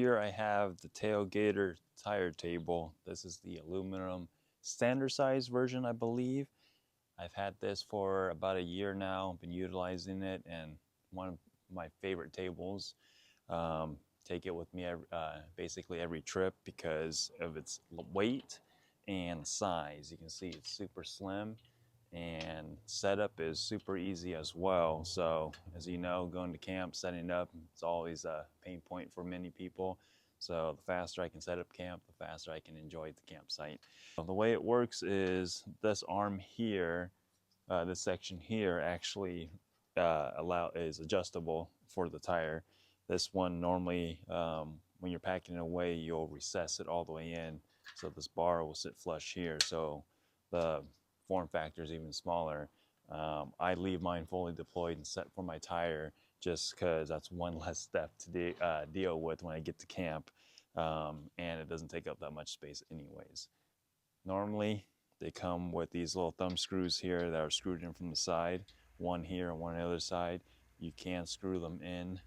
here I have the tailgater tire table. This is the aluminum standard size version, I believe. I've had this for about a year now, been utilizing it, and one of my favorite tables. Take it with me basically every trip because of its weight and size. You can see it's super slim, and setup is super easy as well. So as you know, going to camp, setting up, it's always a pain point for many people. So the faster I can set up camp, the faster I can enjoy the campsite. So the way it works is this arm here, this section here actually is adjustable for the tire. This one normally, when you're packing it away, you'll recess it all the way in, so this bar will sit flush here. So the form factor is even smaller. I leave mine fully deployed and set for my tire just because that's one less step to deal with when I get to camp, and it doesn't take up that much space anyways. Normally, they come with these little thumb screws here that are screwed in from the side, one here and one on the other side. You can screw them in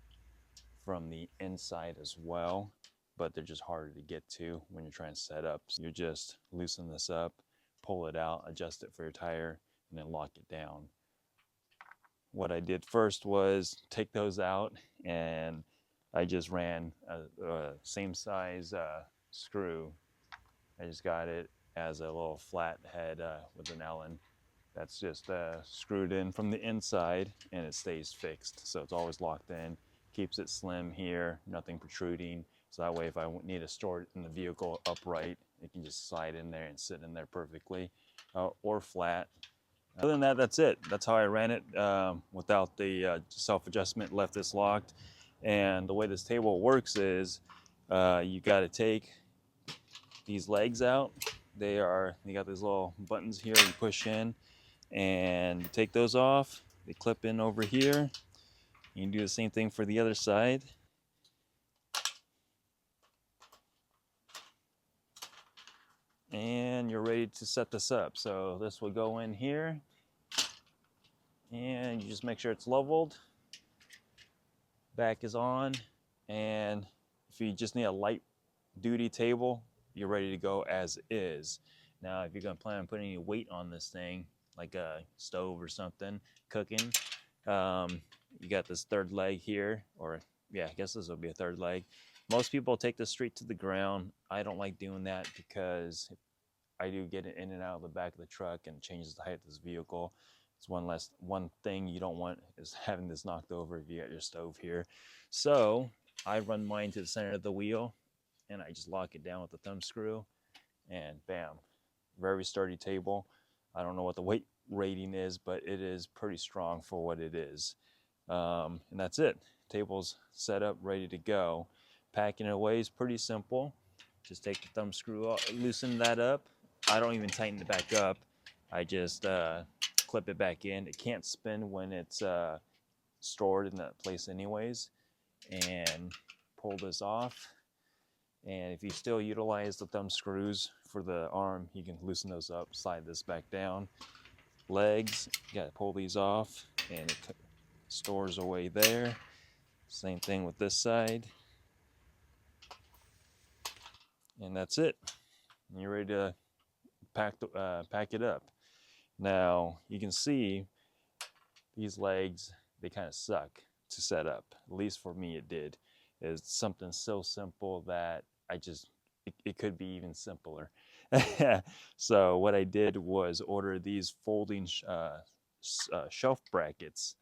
from the inside as well, but they're just harder to get to when you're trying to set up. So you just loosen this up, pull it out, adjust it for your tire, and then lock it down. What I did first was take those out, and I just ran a same size screw. I just got it as a little flat head with an Allen that's just screwed in from the inside, and it stays fixed, so it's always locked in. Keeps it slim here, nothing protruding, so that way if I need to store it in the vehicle upright, it can just slide in there and sit in there perfectly, or flat. Other than that, that's it. That's how I ran it without the self-adjustment. Left this locked, and the way this table works is you got to take these legs out. They got these little buttons here you push in, and you take those off. They clip in over here. You can do the same thing for the other side. And you're ready to set this up. So this will go in here, and you just make sure it's leveled. Back is on, and if you just need a light duty table, you're ready to go as is. Now, if you're gonna plan on putting any weight on this thing, like a stove or something, cooking, you got this third leg here, or yeah, I guess this will be a third leg. Most people take this straight to the ground. I don't like doing that because I do get it in and out of the back of the truck and changes the height of this vehicle. It's one thing you don't want is having this knocked over if you got your stove here. So I run mine to the center of the wheel, and I just lock it down with the thumb screw, and bam, very sturdy table. I don't know what the weight rating is, but it is pretty strong for what it is. And that's it. Table's set up, ready to go. Packing it away is pretty simple. Just take the thumb screw off, loosen that up. I don't even tighten it back up. I just clip it back in. It can't spin when it's stored in that place anyways. And pull this off. And if you still utilize the thumb screws for the arm, you can loosen those up, slide this back down. Legs, you gotta pull these off, and it stores away there. Same thing with this side. And that's it. And you're ready to pack it up. Now, you can see these legs, they kind of suck to set up. At least for me it did. It's something so simple that it could be even simpler. So what I did was order these folding shelf brackets.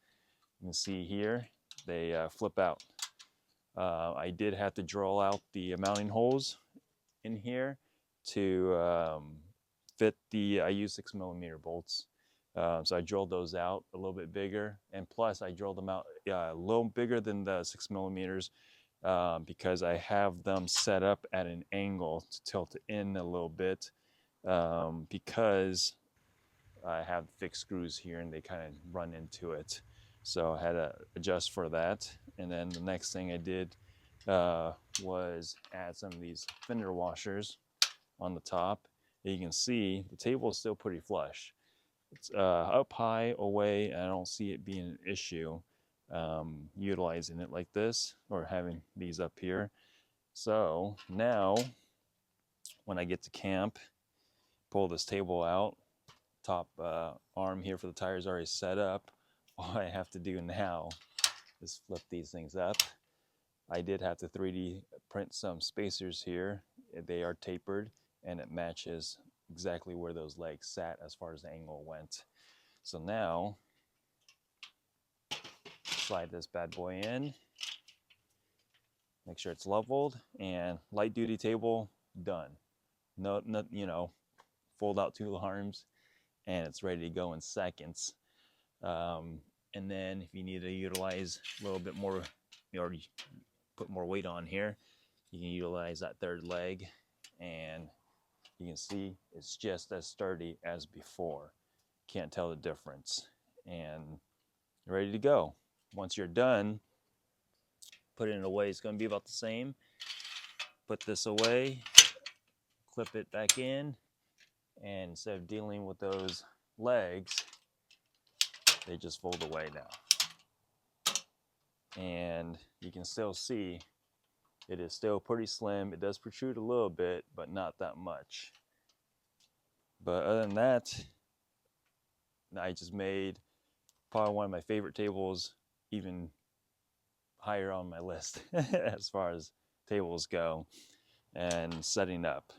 You can see here, they flip out. I did have to drill out the mounting holes in here to fit I use 6mm bolts. So I drilled those out a little bit bigger, and plus I drilled them out a little bigger than the 6mm because I have them set up at an angle to tilt in a little bit because I have fixed screws here and they kind of run into it. So I had to adjust for that. And then the next thing I did was add some of these fender washers on the top. You can see the table is still pretty flush. It's up high, away, and I don't see it being an issue utilizing it like this or having these up here. So now when I get to camp, pull this table out, top arm here for the tires already set up. All I have to do now is flip these things up. I did have to 3D print some spacers here. They are tapered and it matches exactly where those legs sat as far as the angle went. So now, slide this bad boy in, make sure it's leveled, and light duty table done. No, you know, fold out 2 arms and it's ready to go in seconds. And then if you need to utilize a little bit more, you already put more weight on here, you can utilize that 3rd leg, and you can see it's just as sturdy as before. Can't tell the difference. And you're ready to go. Once you're done, put it away. It's going to be about the same. Put this away, clip it back in, and instead of dealing with those legs, they just fold away now. And you can still see it is still pretty slim. It does protrude a little bit, but not that much. But other than that, I just made probably one of my favorite tables, even higher on my list as far as tables go and setting up.